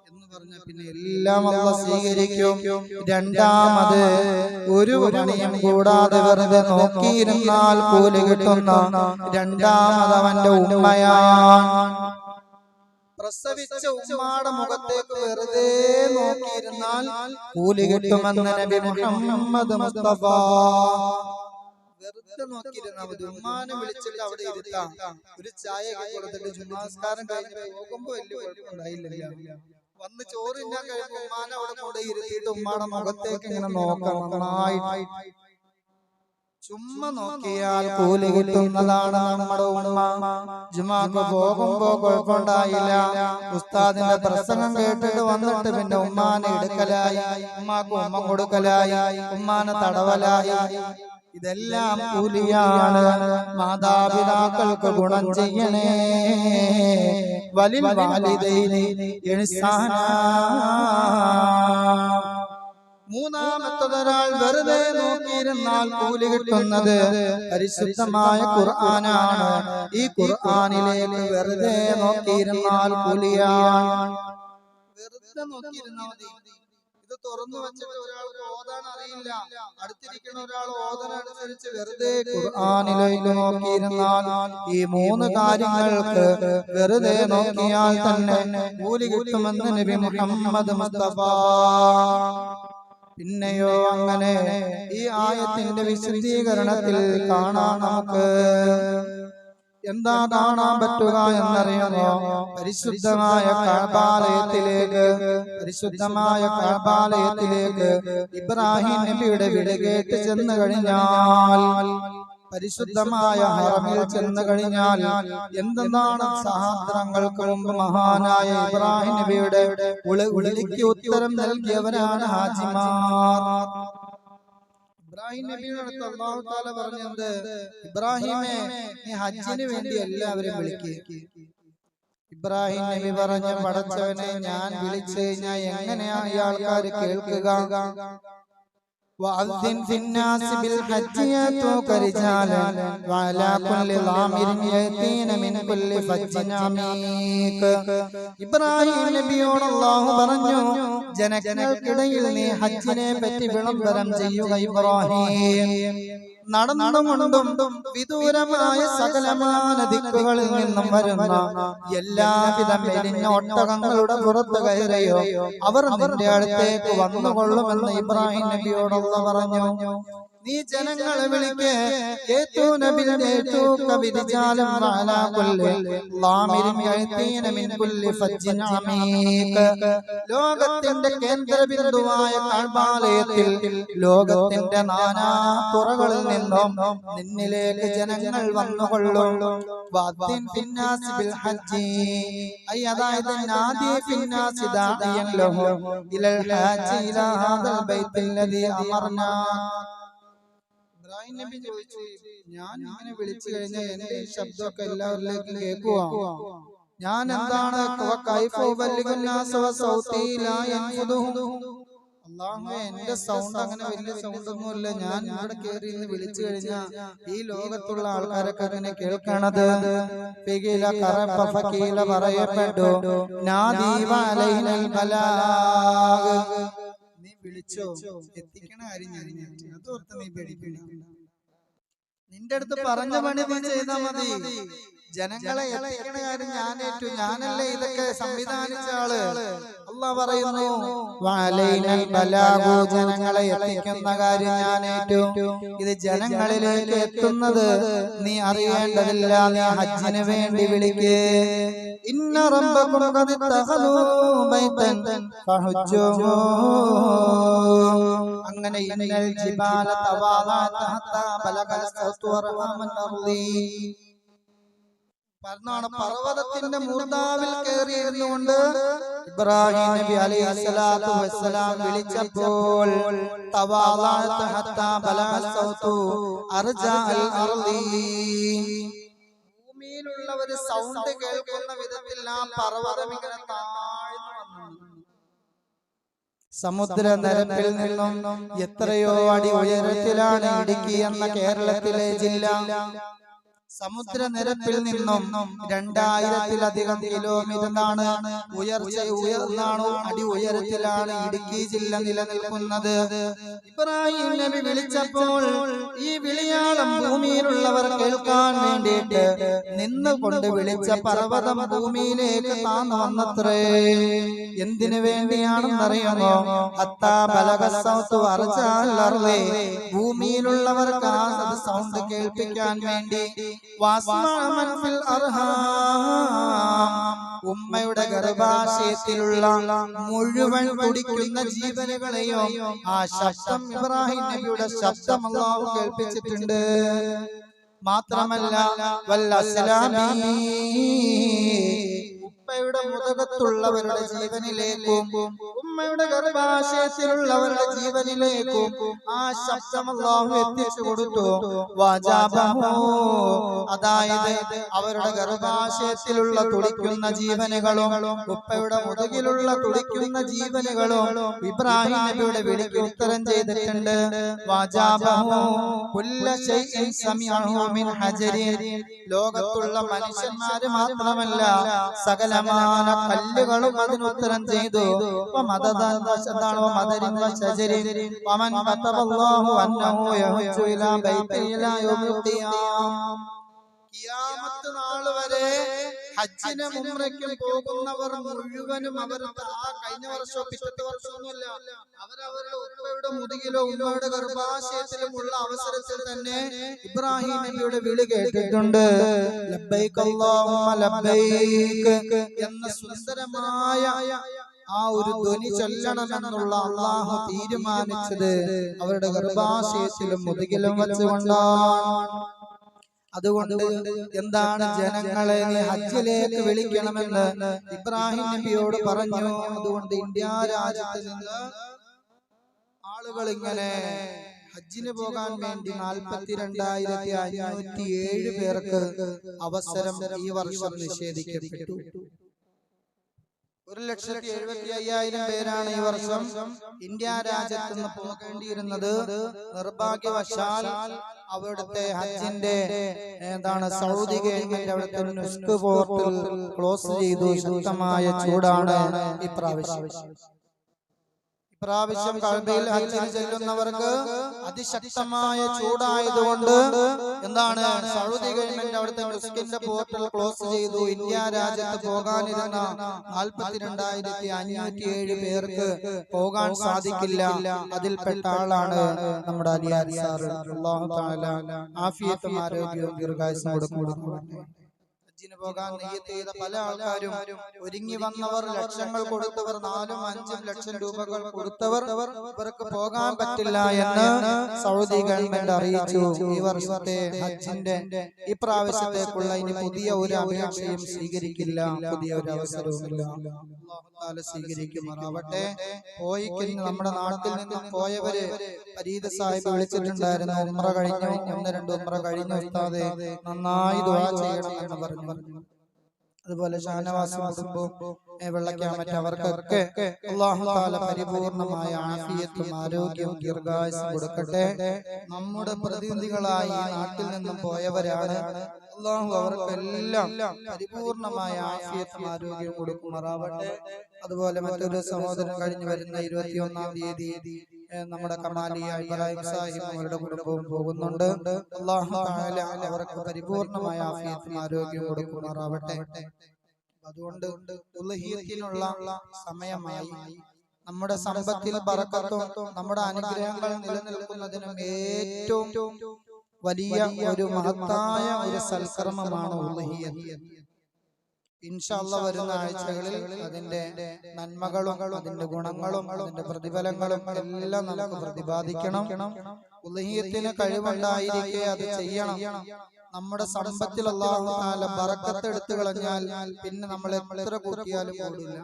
എന്ന് പറഞ്ഞാൽ പിന്നെ എല്ലാം അല്ലാഹ് സ്വീകരിക്കും. രണ്ടാമത്, ഒരു പണിയും കൂടാതെ വെറുതെ നോക്കിയിരുന്നാൽ കൂലി കിട്ടുന്ന രണ്ടാമത് അവന്റെ ഉമ്മയാണ്. പ്രസവിച്ച ഉമ്മാടെ മുഖത്തേക്ക് വെറുതെ നോക്കിയിരുന്നാൽ കൂലി കിട്ടുമെന്ന് നബി മുഹമ്മദ് മുസ്തഫ വെറുതെ നോക്കിയിരുന്നാ മതി. ഉമ്മാനെ വിളിച്ചിട്ട് അവിടെ ഇരുത്താം, ഒരു ചായ കൊടുത്തിട്ട് നമസ്കാരം കഴിഞ്ഞ് പോകുമ്പോ വലിയ കുഴപ്പമുണ്ടായില്ല. വന്ന് ചോറ് തിന്നാൻ കഴിയുമ്പോ ഉമ്മാനെ അവിടെ കൂടെ ഇരുത്തിയിട്ട് ഉമ്മാടെ മുഖത്തേക്ക് ഇങ്ങനെ നോക്കാം. നന്നായി ചുമ്മാ നോക്കിയാൽ കൂലി കിട്ടുന്നതാണ് നമ്മുടെ ഉമ്മ. ജുമാക്ക് പോകുമ്പോ കുഴപ്പമുണ്ടായില്ല. ഉസ്താദിന്റെ പ്രസംഗം കേട്ടിട്ട് വന്നിട്ട് പിന്നെ ഉമ്മാനെ എടുക്കലായി, ഉമ്മാക്ക് ഉമ്മ കൊടുക്കലായി, ഉമ്മാനെ തടവലായി. ഇതെല്ലാം കൂലിയാണ്. മാതാപിതാക്കൾക്ക് ഗുണം ചെയ്യണേ. വലിൽ വാലിദൈനി ഇഹ്സാനാ. മൂന്നാമത്തതൊരാൾ വെറുതെ നോക്കിയിരുന്നാൽ കൂലി കിട്ടുന്നത് പരിശുദ്ധമായ ഖുർആനാണ്. ഈ ഖുർആനിലേക്ക് വെറുതെ നോക്കിയിരുന്നാൽ കൂലിയാണ്. വെറുതെ നോക്കിയിരുന്നാൽ മതി. ഇത് തുറന്നു വെച്ചിട്ട് ഒരാൾക്ക് ഓതാൻ അറിയില്ല, അടുത്തിരിക്കുന്ന ഒരാൾ ഓതാനനുസരിച്ച് വെറുതെ ഖുർആനിലേക്ക് നോക്കിയിരുന്നാൽ ഈ മൂന്ന് കാര്യങ്ങൾക്ക് വെറുതെ നോക്കിയാൽ തന്നെ കൂലി കിട്ടുമെന്ന് നബി മുഹമ്മദ് മുസ്തഫ. പിന്നെയോ അങ്ങനെ ഈ ആയത്തിന്റെ വിശദീകരണത്തിൽ കാണാൻ നമുക്ക് എന്താ കാണാൻ പറ്റുക എന്നറിയാമോ? പരിശുദ്ധമായ കഅബാലയത്തിലേക്ക് ഇബ്രാഹിം നബിയുടെ വിളി കേട്ട് ചെന്ന് കഴിഞ്ഞാൽ, പരിശുദ്ധമായ ഹറമിൽ ചെന്ന് കഴിഞ്ഞാൽ എന്തെന്നാണ് സഹസ്രങ്ങൾക്ക് മുമ്പ് മഹാനായ ഇബ്രാഹിം നബിയുടെ വിളിക്ക് ഉത്തരം നൽകിയവരാണ് ഹാജിമാർ. ഇബ്രാഹിം നബിയുടെ അല്ലാഹു തആല പറഞ്ഞത്, ഇബ്രാഹിമേ നീ ഹജ്ജിന് വേണ്ടി എല്ലാവരും വിളിക്കുക. ഇബ്രാഹിം നബി പറഞ്ഞു, പടച്ചവനെ ഞാൻ വിളിച്ചു കഴിഞ്ഞാൽ എങ്ങനെയാണ് ഈ ആൾക്കാർ കേൾക്കുക? وأذن في الناس بالحج يأتوك رجالا وعلى كل ضامر يأتين من كل فج عميق. ഇബ്രാഹിം നബിയോട് അല്ലാഹു പറഞ്ഞു, ജനങ്ങൾക്കിടയിൽ നീ ഹജ്ജിനെ പറ്റി വിളംബരം ചെയ്യുക ഇബ്രാഹിം. നടന്നുകൊണ്ടും വിദൂരമായ സകലമായ ദിക്കുകളിൽ നിന്നും വരുന്ന എല്ലാവിധ മെലിഞ്ഞ ഒട്ടകങ്ങളുടെ പുറത്ത് കയറിയോ അവർ നിന്റെ അടുത്തേക്ക് വന്നുകൊള്ളുമെന്ന് ഇബ്രാഹിം നബിയോട് അല്ലാഹു പറഞ്ഞു. നീ ജനങ്ങളെ വിളിക്കേ, ലോകത്തിന്റെ കേന്ദ്രബിന്ദുവായ കഅബാലയത്തിൽ ലോകത്തിന്റെ നാനാ തുറകളിൽ നിന്നും നിന്നിലേക്ക് ജനങ്ങൾ വന്നുകൊള്ളും. അതായത് നാദി ഫിന്നാസി ദാഇയൻ ലഹു ഇലൽ ഹാജി ഇലാ ഹാദൽ ബൈത്തിൽ ലദീ അമർനാ. ഇബ്രാഹിം നബി ചോദിച്ചു, ഞാൻ ഇങ്ങനെ വിളിച്ചു കഴിഞ്ഞാൽ എന്റെ ഈ ശബ്ദമൊക്കെ എല്ലാവരിലേക്കും കേൾക്കുവാ, ഞാൻ എന്താണ് അല്ലാഹുവേ, എന്റെ സൗണ്ട് അങ്ങനെ വലിയ സൗണ്ട് ഒന്നുമില്ല. ഞാൻ ഇവിടെ കയറി ഇന്ന് വിളിച്ചു കഴിഞ്ഞാൽ ഈ ലോകത്തുള്ള ആൾക്കാരൊക്കെ അങ്ങനെ കേൾക്കണത്. പറയപ്പെട്ടു, നീ വിളിച്ചോ, എത്തിക്കണ കാര്യം ഞാൻ അതോർത്ത് നീ പേടിക്കണ്ട. നിന്റെ അടുത്ത് പറഞ്ഞ പണി നീ ചെയ്താൽ മതി. ജനങ്ങളെ എത്തിക്കണ കാര്യം ഞാൻ ഏറ്റു, ഞാനല്ലേ ഇതൊക്കെ സംവിധാനിച്ച ആള്. അല്ലാഹു പറയുന്നു, ജനങ്ങളെ എത്തിക്കുന്ന കാര്യം ഞാൻ ഏറ്റു. ഇത് ജനങ്ങളിലേക്ക് എത്തുന്നത് നീ അറിയേണ്ടതില്ല. നീ ഹജ്ജിന് വേണ്ടി വിളിക്കേ. ഇന്ന റബ്ബകും ഖദ് തഖദൂ ബൈതൻ ഫഹജ്ജൂ. അങ്ങനെ ഇന്നൽ ജിബാല തവാദഅത ഹത്താ ബലഗൽ സൗതു വറഹമൻ അർളി. പറഞ്ഞാണ്, പർവ്വതത്തിന്റെ മൂർധാവിൽ കയറിയിരുന്നുകൊണ്ട് ഇബ്രാഹിം നബി അലൈഹിസ്സലാത്തു വസ്സലാം വിളിച്ചപ്പോൾ തവാദഅത ഹത്താ ബലഗൽ സൗതു അർജഅൽ അർളി. ഭൂമിയിലുള്ള ഒരു സൗണ്ട് കേൾക്കുന്ന വിധത്തിൽ ആ പർവ്വതം ഇങ്ങനെ താഴ്ന്നു വന്നു. സമുദ്രനിരപ്പിൽ നിന്നും എത്രയോ അടി ഉയരത്തിലാണ് ഇടുക്കി എന്ന കേരളത്തിലെ ജില്ല. സമുദ്രനിരപ്പിൽ നിന്നും 2000-ലധികം കിലോമീറ്ററാണ് ഉയർന്നാണ് അടി ഉയരത്തിലാണ് ഇടുക്കി ജില്ല നിലനിൽക്കുന്നത്. ഇബ്രാഹിം നബി വിളിച്ചപ്പോൾ ഈ വിളിയാളം ഭൂമിയിലുള്ളവർ കേൾക്കാൻ വേണ്ടിയിട്ട് നിന്നുകൊണ്ട് വിളിച്ച പർവ്വതം ഭൂമിയിലേക്ക് താന്നു വന്നത്രേ. എന്തിനു വേണ്ടിയാണെന്നറിയാമോ? ഭൂമിയിലുള്ളവർക്ക് ആ സൗണ്ട് കേൾപ്പിക്കാൻ വേണ്ടി. ഉമ്മയുടെ ഗർഭാശയത്തിലുള്ള മുഴുവൻ തുടിക്കുന്ന ജീവനുകളെയോ ആ ശബ്ദം ഇബ്രാഹിം നബിയുടെ ശബ്ദം അല്ലാഹു കേൾപ്പിച്ചിട്ടുണ്ട്. മാത്രമല്ല ഉമ്മയുടെ മുതകത്തുള്ളവരുടെ ജീവനിലേക്കും ഉമ്മയുടെ ഗർഭാശയത്തിലുള്ളവരുടെ ജീവനിലേക്കും ആ ശബ്ദം അല്ലാഹു എത്തിച്ചു കൊടുത്തു. അതായത് അവരുടെ ഗർഭാശയത്തിലുള്ള തുടിക്കുന്ന ജീവനുകളും ഉപ്പയുടെ മുതുകിലുള്ള തുടിക്കുന്ന ജീവനുകളും ഇബ്രാഹിം നബിയുടെ വിളിക്ക് ഉത്തരം ചെയ്തിട്ടുണ്ട്. ലോകത്തുള്ള മനുഷ്യന്മാര് മാത്രമല്ല സകലമാന കല്ലുകളും അതിനുത്തരം ചെയ്തു. ഖിയാമത്ത് നാൾ വരെ ഹജ്ജിനും ഉംറയ്ക്കും പോകുന്നവർ മുഴുവനും അവർ കഴിഞ്ഞ വർഷമോ പിറ്റത്തെ വർഷമൊന്നുമല്ല, അവരവരുടെ ഉപ്പയുടെ മുതുകിലോ ഉമ്മയുടെ ഗർഭാശയത്തിലുമുള്ള അവസരത്തിൽ തന്നെ ഇബ്രാഹിം നബിയുടെ വിളി കേട്ടിട്ടുണ്ട്. ലബ്ബൈക അല്ലാഹുമ്മ ലബ്ബൈക എന്ന സുന്ദരമായ ആ ഒരു ധ്വനി ചൊല്ലണമെന്നുള്ള അള്ളാഹു തീരുമാനിച്ചത് അവരുടെ ഗർഭാശയത്തിലും മുതുകിലും വെച്ചുകൊണ്ടാണ്. അതുകൊണ്ട് എന്താണ് ജനങ്ങളെ നീ ഹജ്ജിലേക്ക് വിളിക്കണമെന്ന് ഇബ്രാഹിം നബിയോട് പറഞ്ഞു. അതുകൊണ്ട് ഇന്ത്യ രാജ്യത്ത് നിന്ന് ആളുകൾ ഇങ്ങനെ ഹജ്ജിന് പോകാൻ വേണ്ടി 42,507 പേർക്ക് അവസരം ഈ വർഷം നിഷേധിക്കപ്പെട്ടു. 1,75,000 പേരാണ് ഈ വർഷം ഇന്ത്യ രാജ്യത്ത് നിന്ന് പോകേണ്ടിയിരുന്നത്. നിർഭാഗ്യവശാൽ അവിടുത്തെ ഹജ്ജിന്റെ സൗദി ഗവൺമെന്റ് അവിടുത്തെ നുസ്ക് പോർട്ടൽ ക്ലോസ് ചെയ്തു. ശക്തമായ ചൂടാണ് ഇപ്രാവശ്യം. കഅബയിൽ ഹജ്ജിന് ചെല്ലുന്നവർക്ക് അതിശക്തമായ ചൂടായതുകൊണ്ട് സൗദി ഗവൺമെന്റ് അവിടുത്തെ നുസ്കിന്റെ പോർട്ടൽ ക്ലോസ് ചെയ്തു. ഇന്ത്യ രാജ്യത്ത് പോകാനിരുന്ന 42,507 പേർക്ക് പോകാൻ സാധിക്കില്ല. അതിൽപ്പെട്ട ആളാണ് നമ്മുടെ അലിയാർ സാർ. അല്ലാഹു തആല ആഫിയത്തും ആരോഗ്യവും ദീർഘായുസ്സും കൊടുക്കട്ടെ. ഹജ്ജിന് പോകാൻ നിയ്യത്ത് ചെയ്ത പല ആൾക്കാരും ഒരുങ്ങി വന്നവർ, ലക്ഷങ്ങൾ കൊടുത്തവർ, 4-5 ലക്ഷം രൂപകൾ കൊടുത്തവർ ഇവർക്ക് പോകാൻ പറ്റില്ല എന്ന് സൗദി ഗവൺമെന്റ് അറിയിച്ചു. ഈ വർഷത്തെ ഹജ്ജിന്റെ ഈ പ്രാവശ്യത്തേക്കുള്ള ഇനി പുതിയ ഒരു അപേക്ഷയും സ്വീകരിക്കില്ല, പുതിയ ഒരു അവസരവുമില്ല. സ്വീകരിക്കുമാറാവട്ടെ. നമ്മുടെ നാട്ടിൽ നിന്നും പോയവര് ഫരീദ് സാഹിബ് വിളിച്ചിട്ടുണ്ടായിരുന്നു. ഉംറ കഴിഞ്ഞു, 1-2 ഉംറ കഴിഞ്ഞു, ഉസ്താദേ നന്നായി ദുആ ചെയ്യണം എന്ന് പറഞ്ഞു. അതുപോലെ ഷാനവാസ് കുടുംബവും വെള്ളക്കാമറ്റ് അവർക്കൊക്കെ അല്ലാഹു തആല പരിപൂർണമായ ആഫിയത്തും ആരോഗ്യവും ദീർഘായുസ്സും കൊടുക്കട്ടെ. നമ്മുടെ പ്രതിനിധികളായി നാട്ടിൽ നിന്നും പോയവരാണ്. അല്ലാഹു അവർക്കെല്ലാം പരിപൂർണമായ ആഫിയത്തും ആരോഗ്യവും കൊടുക്കുമാറാവട്ടെ. അതുപോലെ മറ്റൊരു സഹോദരൻ കഴിഞ്ഞു വരുന്ന 21-ാം തീയതി നമ്മുടെ കമാലിയ ഇബ്രാഹിം സാഹിബ് അവരുടെ കുടുംബവും പോകുന്നുണ്ട്. അല്ലാഹു തആല അവർക്ക് പരിപൂർണമായ ആഫിയത്തും ആരോഗ്യവും കൊടുക്കുമാറാവട്ടെ. അതുകൊണ്ട് ഉളുഹിയത്തിനുള്ള സമയമായി. നമ്മുടെ സമ്പത്തിൽ ബറക്കത്തും നമ്മുടെ അനുഗ്രഹങ്ങൾ നിലനിൽക്കുന്നതിനും ഏറ്റവും വലിയ ഒരു മഹത്തായ ഒരു സൽക്കർമ്മമാണ് ഉളുഹിയത്ത്. ഇൻഷാ അല്ലാഹ് വരുന്ന ആഴ്ചകളിൽ അതിന്റെ നന്മകളും അതിന്റെ ഗുണങ്ങളും അതിന്റെ പ്രതിഫലങ്ങളും എല്ലാം നമുക്ക് പ്രതിപാദിക്കണം. ഉളുഹിയത്തിന് കഴിവുണ്ടായിരിക്കെ അത് ചെയ്യണം. നമ്മുടെ സമ്പത്തിൽ അല്ലാഹു തആല ബറക്കത്ത് എടുത്തു കളഞ്ഞാൽ പിന്നെ നമ്മൾ എത്ര കൂട്ടിയാലും കൂടില്ല,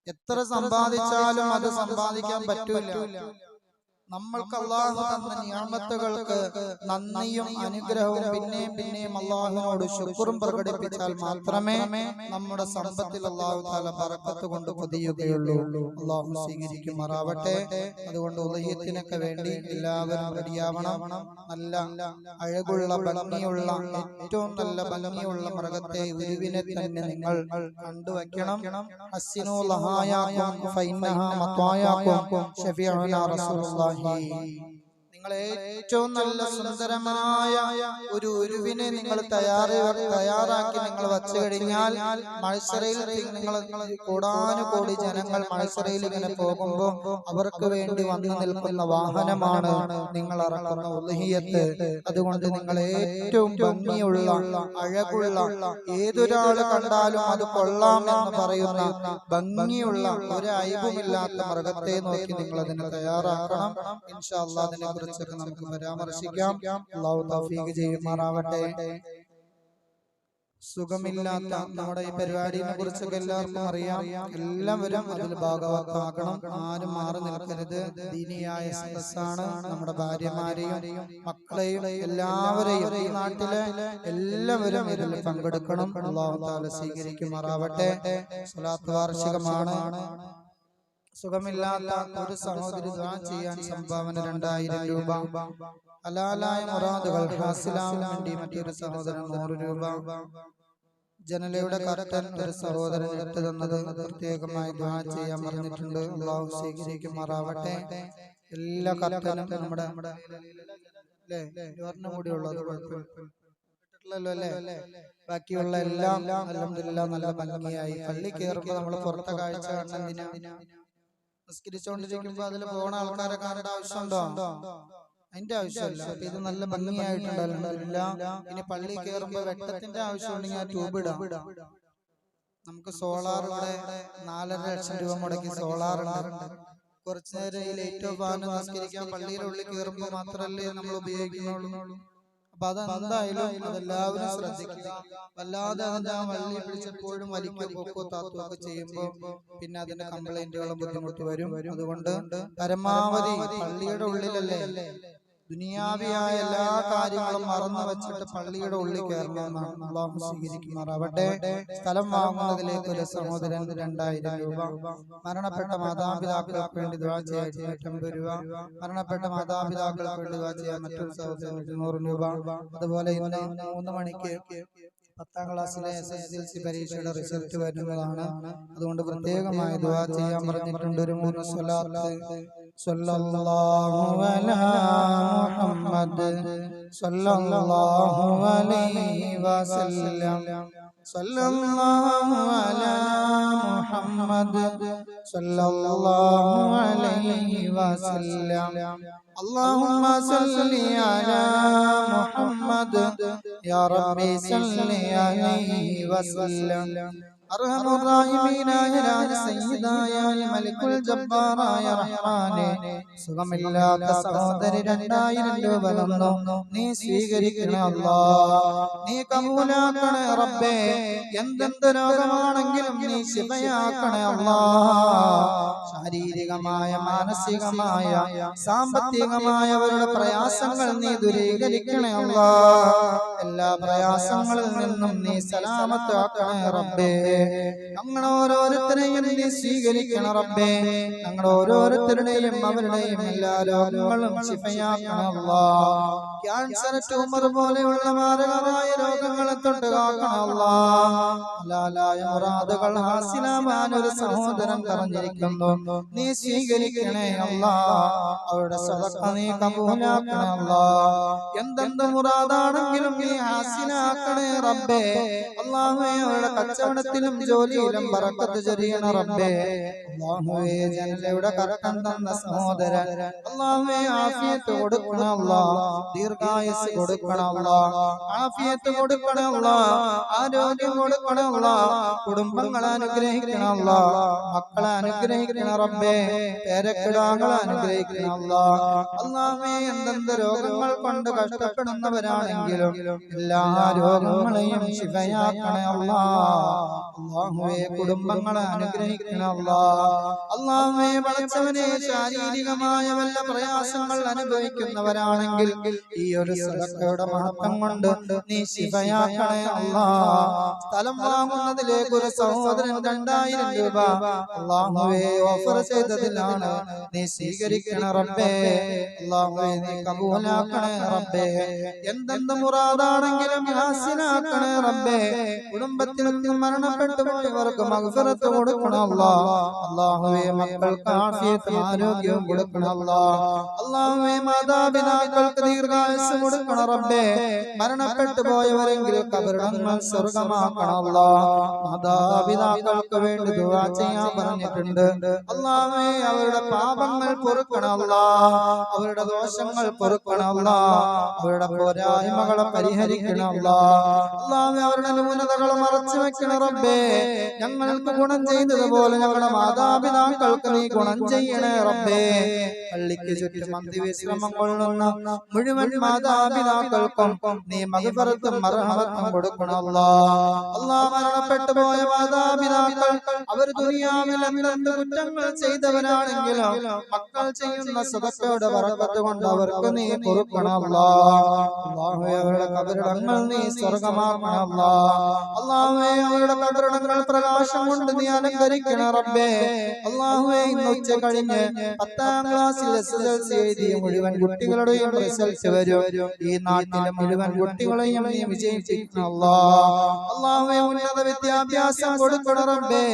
എത്ര സമ്പാദിച്ചാലും അത് സമ്പാദിക്കാൻ പറ്റൂല. നമ്മൾക്ക് അള്ളാഹു തന്ന നിഅമത്തുകൾക്ക് നന്ദിയും അനുഗ്രഹവും പിന്നെയും അള്ളാഹുവിനോട് ശുക്റും പ്രകടിപ്പിച്ചാൽ മാത്രമേ നമ്മുടെ സമ്പത്തിൽ അള്ളാഹു തആല ബറക്കത്ത് കൊണ്ട് പൊതിയുകയുള്ളൂ. അള്ളാഹു സ്വീകരിക്കുമാറാവട്ടെ. അതുകൊണ്ട് ഉളഹിയത്തിനൊക്കെ വേണ്ടി എല്ലാവരും റെഡിയാവണം. നല്ല അഴകുള്ള ഭംഗിയുള്ള ഏറ്റവും നല്ല ഭംഗിയുള്ള മൃഗത്തെ ഉരുവിനെ തന്നെ നിങ്ങൾ കണ്ടുവയ്ക്കണം. ഹസ്സിനു ലഹായാകും ഫഇന്നഹാ മത്വായാകും ശഫീഉനാ റസൂലുള്ളാഹി. നിങ്ങൾ ഏറ്റവും നല്ല സുന്ദരമായ ഒരു ഉരുവിനെ നിങ്ങൾ തയ്യാറാക്കി നിങ്ങൾ വച്ചു കഴിഞ്ഞാൽ മത്സരയിൽ നിങ്ങൾ കോടാനുകോടി ജനങ്ങൾ മത്സരയിൽ ഇങ്ങനെ പോകുമ്പോൾ അവർക്ക് വേണ്ടി വന്നു നിൽക്കുന്ന വാഹനമാണ് നിങ്ങൾ ഇറക്കുന്ന ഉളുഹിയത്ത്. അതുകൊണ്ട് നിങ്ങൾ ഏറ്റവും ഭംഗിയുള്ള അഴകുള്ള ഏതൊരാള് കണ്ടാലും അത് കൊള്ളാം എന്ന് പറയുന്ന ഭംഗിയുള്ള ഒരു അയവുമില്ലാത്ത മൃഗത്തെ നോക്കി നിങ്ങൾ അതിനെ തയ്യാറാക്കണം. ഇൻഷാ അല്ലാഹ് അതിനെ കുറിച്ചൊക്കെ നമുക്ക് പരാമർശിക്കാം. അല്ലാഹു തൗഫീഖ് ചെയ്യുമാറാവട്ടെ. സുഖമില്ലാത്ത നമ്മുടെ ഈ പരിപാടിയെ കുറിച്ചൊക്കെ എല്ലാവർക്കും അറിയാം. എല്ലാവരും അതിൽ ഭാഗവത്താക്കണം. ആരും മാറി നിൽക്കരുത്. ദീനിയായ സദസ്സാണ്. നമ്മുടെ ഭാര്യമാരെയും മക്കളെയും എല്ലാവരെയും ഈ നാട്ടിലെ എല്ലാവരും ഇതിൽ പങ്കെടുക്കണം. അല്ലാഹു തആല സ്വീകരിക്കുമാറാവട്ടെ. സ്വലാത്ത് വാർഷികമാണ്. സുഖമില്ലാത്ത ഒരു സഹോദരി ദുആ ചെയ്യാൻ സംഭാവന 2000 രൂപ. ഹലാലായ മുറാദുകൾ ഹാസിലാവാൻ വേണ്ടി മറ്റൊരു സഹോദരൻ 100 രൂപ. ജനലയുടെ കർട്ടൻ ഒരു സഹോദരൻ ഇട്ട് തന്നത് പ്രത്യേകമായി ദുആ ചെയ്യാൻ പറഞ്ഞിട്ടുണ്ട്. അല്ലാഹു സ്വീകരിക്കുമാറാവട്ടെ. എല്ലാ കർട്ടനും നമ്മുടെ കൂടിയുള്ളത് അല്ലേ? ബാക്കിയുള്ള എല്ലാം അൽഹംദുലില്ലാഹ് നല്ല ഭംഗിയായി. പള്ളി കയറുമ്പോൾ നമ്മൾ പുറത്തെ കാഴ്ച കാണുന്നതിനാ നിസ്കരിച്ചുകൊണ്ടിരിക്കുമ്പോ അതിൽ പോണ ആൾക്കാരെ കാണേണ്ട ആവശ്യമുണ്ടോ? അതിന്റെ ആവശ്യമില്ല. അപ്പൊ ഇത് നല്ല ഭംഗിയായിട്ടുണ്ടല്ലോ. ഇനി പള്ളി കയറുമ്പോ വെട്ടത്തിന്റെ ആവശ്യമുണ്ടെങ്കിൽ ആ ട്യൂബ് ഇടാം. നമുക്ക് സോളാർ ഇവിടെ 4.5 ലക്ഷം രൂപ മുടക്കി സോളാർ ഉണ്ട്. കുറച്ചു നേരം ഈ ലൈറ്റോ ഫാനോ നിസ്കരിക്കാൻ പള്ളിയുടെ ഉള്ളിൽ കയറുമ്പോ മാത്രമല്ലേ നമ്മൾ ഉപയോഗിക്കുന്നുള്ളൂ. അപ്പൊ അതെന്തായാലും അതെല്ലാവരും ശ്രദ്ധിക്കുക. വല്ലാതെ അതിന്റെ ആ വള്ളി പിടിച്ചപ്പോഴും വലിക്കോ താത്തുമൊക്കെ ചെയ്യുമ്പോ പിന്നെ അതിന്റെ കംപ്ലൈന്റുകളും ബുദ്ധിമുട്ട് വരും. അതുകൊണ്ട് പരമാവധി പള്ളിയുടെ ഉള്ളിലല്ലേ ദുനിയാവിയായ എല്ലാ കാര്യങ്ങളും മറന്നു വെച്ചിട്ട് പള്ളിയുടെ ഉള്ളിൽ കയറണമെന്നാണ്. അല്ലാഹു സ്വീകരിക്കുമാറാവട്ടെ. സ്ഥലം വാങ്ങുന്നതിലേക്ക് ഒരു സഹോദരൻ 2000 രൂപ. മരണപ്പെട്ട മാതാപിതാക്കൾക്ക് വേണ്ടി ദുആ ചെയ്യാൻ 250 രൂപ. മരണപ്പെട്ട മാതാപിതാക്കൾക്ക് വേണ്ടി ദുആ ചെയ്യാൻ മറ്റൊരു സഹോദരൻ 200 രൂപ. അതുപോലെ ഇന്ന് 3 മണിക്ക് 10ാം ക്ലാസ്സിലെ SSLC പരീക്ഷയുടെ റിസൾട്ട് വരുന്നതാണ്. അതുകൊണ്ട് പ്രത്യേകമായി ദുആ ചെയ്യാൻ പറഞ്ഞിട്ടുണ്ട്. ഒരു 3 സ്വലാത്ത് സല്ലല്ലാഹു അലാ മുഹമ്മദ് സല്ലല്ലാഹു അലൈഹി വസല്ലം സല്ലല്ലാഹു അലാ മുഹമ്മദ് സല്ലല്ലാഹു അലൈഹി വസല്ലം اللهم صل على محمد يا ربي صل عليه وسلم أرحم الراحمين يا سيداയ മലിക്കുൽ ജബ്ബാറായ റഹ്മാനെ സുഖമില്ലാത്ത സഹോദരി 2000 രൂപ തന്നു. നീ സ്വീകരിക്കണേ അല്ലാഹ്. നീ കബൂലാക്കണേ റബ്ബേ. എന്തെന്ത് രോഗമാണെങ്കിലും നീ ശിഫയാക്കണേ അല്ലാഹ്. ശാരീരികമായ മാനസികമായ സാമ്പത്തികമായവരുടെ പ്രയാസങ്ങൾ നീ ദൂരീകരിക്കണേ അല്ലാഹ്. എല്ലാ പ്രയാസങ്ങളിൽ നിന്നും നീ സലാമത്താക്കണേ റബ്ബേ. ഞങ്ങൾ ഓരോരുത്തരെയും നീ സ്വീകരിക്കണം റബ്ബേ. ഞങ്ങൾ ഓരോരുത്തരുടെയും അവരുടെയും എല്ലാ രോഗങ്ങളും ശിഫയാക്കണം അല്ലാഹ്. ക്യാൻസർ, ട്യൂമർ പോലെയുള്ള മാരകമായ രോഗങ്ങളെ തൊട്ട് കാക്കണം അല്ലാഹ്. ഹലാലായ മുറാദുകൾ ഹാസിലാവാൻ ഒരു സഹോദരൻ പറഞ്ഞിരിക്കുന്നു. നീ സ്വീകരിക്കണേ അല്ലാഹ്. അവരുടെ സദഖ നീ കബൂലാക്കണേ അല്ലാഹ്. എന്തെന്ത് മുറാദാണെങ്കിലും നീ ഹാസിലാക്കണേ റബ്ബേ. അല്ലാഹുവേ അവരുടെ കച്ചവടത്തിലും ജോലിയിലും ബറക്കത്ത് ചൊരിയണേ റബ്ബേ. അല്ലാഹുവേ ജനലയുടെ കർട്ടൻ തന്ന സഹോദരൻ അല്ലാഹുവേ ആഫിയത്ത് കൊടുക്കണേ അല്ലാഹ്. ദീർഘായുസ് കൊടുക്കണേ അല്ലാഹ്. ആഫിയത്ത് കൊടുക്കണേ അല്ലാഹ്. ആരോഗ്യം കൊടുക്കണേ അല്ലാഹ്. കുടുംബങ്ങളെ അനുഗ്രഹിക്കണേ അല്ലാഹ്. മക്കളെ അനുഗ്രഹിക്കണേ റബ്ബേ. പേരക്കിടാങ്ങളെ അനുഗ്രഹിക്കണേ അല്ലാഹ്. അല്ലാഹുവേ എന്തെന്ത് രോഗങ്ങൾ കൊണ്ട് കഷ്ടപ്പെടുന്നവരാണെങ്കിലും എല്ലാ രോഗങ്ങളെയും ശിഫയാക്കണേ അല്ലാഹ്. അല്ലാഹുവേ കുടുംബങ്ങളെ അനുഗ്രഹിക്കണം അല്ലാഹുവേ പടച്ചവനെ ശാരീരികമായ വല്ല പ്രയാസങ്ങൾ അനുഭവിക്കുന്നവരാണെങ്കിൽ ഈ ഒരു സദഖയുടെ മഹത്വം കൊണ്ട് നീ ശിഫയാക്കണേ അല്ലാഹ്. സ്ഥലം വാങ്ങുന്നതിലേക്ക് ഒരു സഹോദരൻ 2000 രൂപ അല്ലാഹുവേ ഓഫർ ചെയ്തതിലാണ്, നീ സ്വീകരിക്കണ റബ്ബേ. അല്ലാഹുവേ നീ കബൂലാക്കണേ റബ്ബേ. എന്തെന്ത് മുറാദാണെങ്കിലും ഹാസിനാക്കണേ റബ്ബേ. കുടുംബത്തിൽ നിന്ന് മരണപ്പെട്ടു പോയവർക്ക് മഗ്ഫിറത്ത് കൊടുക്കണം അല്ലാഹുവേ. മക്കൾക്ക് ആഫിയത്തും ആരോഗ്യവും കൊടുക്കണം അല്ലാഹുവേ. മാതാപിതാക്കൾക്ക് ദീർഘായുസ്സ് കൊടുക്കണം റബ്ബേ. മരണപ്പെട്ടു പോയവരെങ്കിലും ഖബറിടങ്ങൾ സ്വർഗ്ഗമാക്കണം മാതാപിതാക്കൾക്ക് വേണ്ടി ദുആ ചെയ്യാൻ പറഞ്ഞിട്ടുണ്ട് അല്ലാഹുവേ. അവരുടെ പാപങ്ങൾ പൊറുക്കണം അവരുടെ ദോഷങ്ങൾ പൊറുക്കണം അവരുടെ പോരായ്മകളെ പരിഹരിക്കണം അല്ലാഹുവേ. അവരുടെ ന്യൂനതകളെ മറച്ചു വെക്കണം റബ്ബേ. ഞങ്ങൾക്ക് ഗുണം ചെയ്തതുപോലെ ഞങ്ങളുടെ മാതാപിതാക്കൾക്ക് നീ ഗുണം ചെയ്യണേ റബ്ബേ. പള്ളിക്ക് ചുറ്റും അന്തിവിശ്രമം കൊള്ളുന്ന മുഴുവൻ മാതാപിതാക്കൾക്കും നീ മഗ്ഫിറത്തും മർഹമത്തും കൊടുക്കണം അല്ലാഹ്. മരണപ്പെട്ടു പോയ മാതാപിതാക്കൾ അവർ ദുനിയാവിൽ എന്തെന്ത് കുറ്റങ്ങൾ ചെയ്തവരാണെങ്കിലും മക്കൾ ചെയ്യുന്ന സദഖയുടെ ബറക്കത്ത് കൊണ്ട് അവർക്ക് നീ പൊറുക്കണം അല്ലാഹുവേ. അവരുടെ ഖബറിടങ്ങൾ നീ സ്വർഗ്ഗമാക്കണം അല്ലാഹുവേ. അവരുടെ ഖബറിടങ്ങൾ പ്രകാശം കൊണ്ട് നീ അലങ്കരിക്കണം റബ്ബേ. അല്ലാഹുവേ. ഇന്ന് ഉച്ച കഴിഞ്ഞ് 10ാം ക്ലാസ്സിൽ SSLC എഴുതിയ മുഴുവൻ കുട്ടികളുടെയും റിസൾട്ട് വരും. ഈ നാട്ടിലെ മുഴുവൻ കുട്ടികളെയും നീ വിജയിപ്പിക്കണം അല്ലാഹുവേ. ഉന്നത വിദ്യാഭ്യാസം കൊടുക്കണം റബ്ബേ.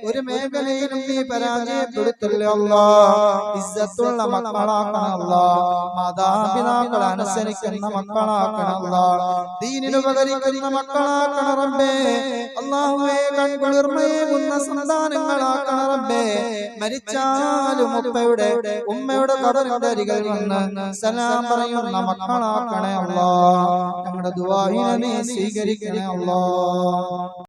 ഒരു മേഖലയിലും നീ പരാജയപ്പെടുത്തില്ല ഇസ്സത്തുള്ള മക്കളാക്കണം മാതാപിതാക്കൾ അനുസരിക്കുന്ന മക്കളാക്കണം ദീനിന് ഉപകരിക്കുന്ന മക്കളാക്കണം റബ്ബേ. അല്ലാഹുവേ. കൺകുളിർമയേകുന്ന സന്താനങ്ങളാക്കണം റബ്ബേ. മരിച്ചാലും ഉമ്മയുടെ ഖബറിന്റെ അരികിൽ വന്ന് സലാം പറയുന്ന മക്കളാക്കണേ അല്ലാഹ്. നമ്മുടെ ദുആഇനെ നീ സ്വീകരിക്കണേ അല്ലാഹ്.